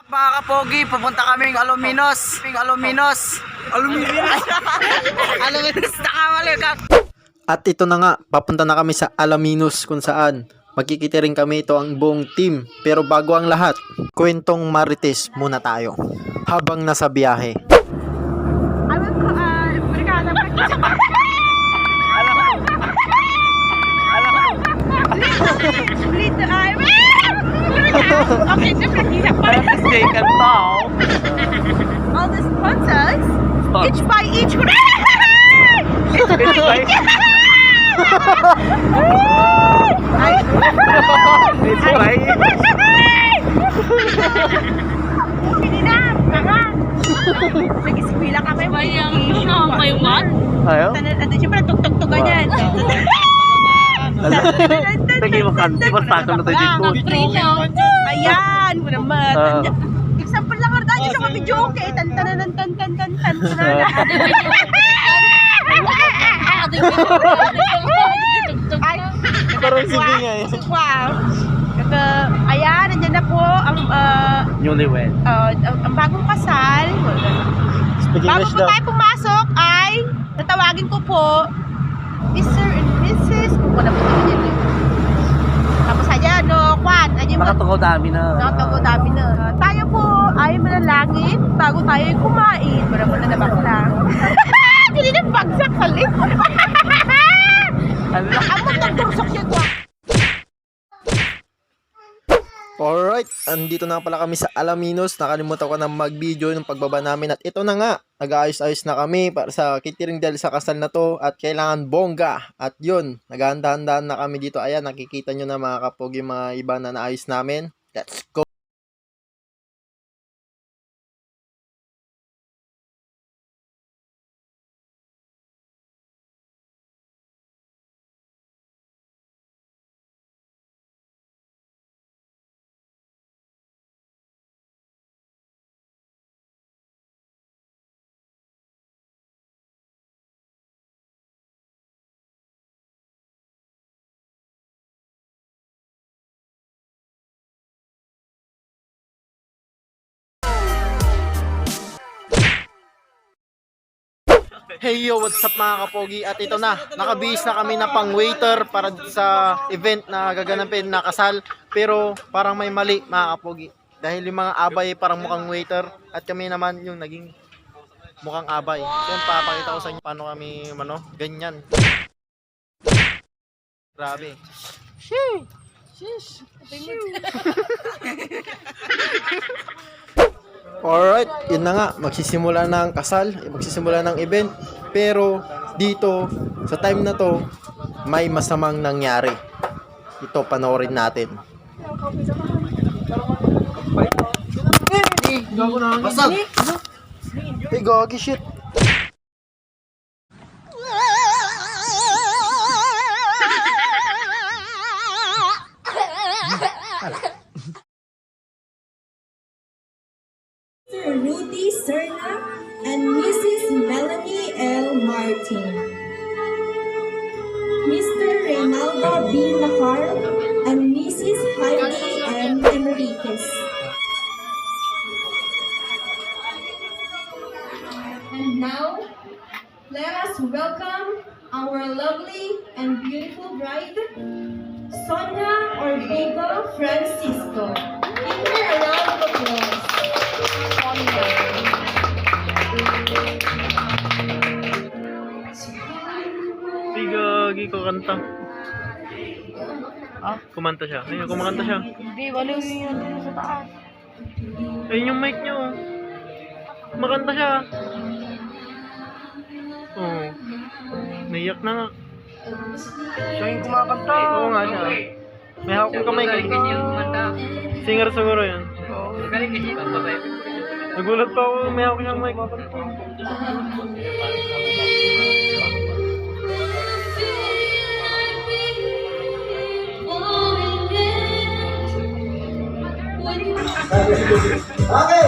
Mga kapogi, pupunta kaming Aluminos. Aluminos nakamali ka. At ito na nga, papunta na kami sa Alaminos kung saan magkikita rin kami, ito ang buong team. Pero bago ang lahat, kwentong marites muna tayo habang nasa biyahe. All the sponsors, each by each. Nag-iskwila kami. May what? Ayaw? Siyempre, tugtog-tugan yan. Sige, makanti mo sa akin na tayo dito. Ayan, mo naman. Example lang ang dahil sa mga video, okay? Tan-tan-tan-tan-tan-tan. Ay, Parang sige nga eh. wow. Ayan, nandiyan na po ang Newlywed. ang bagong kasal. Bago po tayo pumasok ay tatawagin ko po Mr. and Mrs. Kung wala po naman yan eh. Tapos ayan, no, Kwan. Nakatugaw dami na. Nakatugaw dami na. Tayo po ay manalangin bago tayo kumain. Muna na baklang. Hindi na bagsak kalit. Amot ng tursok siya ko. Alright, andito na pala kami sa Alaminos. Nakalimutan ko na mag-video ng pagbaba namin. At ito na nga, nag-aayos-ayos na kami para sa catering dahil sa kasal na to. At kailangan bongga. At yun, naghahanda-handaan na kami dito. Ayan, nakikita nyo na mga kapog yung mga iba na naayos namin. Let's go! Hey yo, what's up mga kapogi? At ito na, nakabihis na kami na pang waiter para sa event na gaganapin na kasal. Pero parang may mali mga kapogi. Dahil yung mga abay parang mukhang waiter at kami naman yung naging mukhang abay. So yun, papakita ko sa inyo paano kami ganyan. Grabe. Sheesh. Alright, yun na nga, magsisimula na ang kasal, magsisimula ng event. Pero dito, sa time na to, may masamang nangyari. Ito, panoorin natin. Basag! Hey, gagi shit! Rudy Serna and Mrs. Melanie L. Martin. Mr. Reynaldo B. Lacar and Mrs. Heidi M. Enriquez. And now, let us welcome our lovely and beautiful bride, Sonia Orbigo Francisco. Give her a round of applause. Gagi ko kanta. Ah, kumanta siya. Ayun, kumakanta siya. Hindi, wala yun sa taas. Ayun yung mic niyo. Kumakanta siya. Oh. Naiyak na nga. Siya yung kumakanta. Oo nga siya. May hawak ng kamay. Singer siguro yan. Nagulat pa ako, may hawak ng mic. Okay,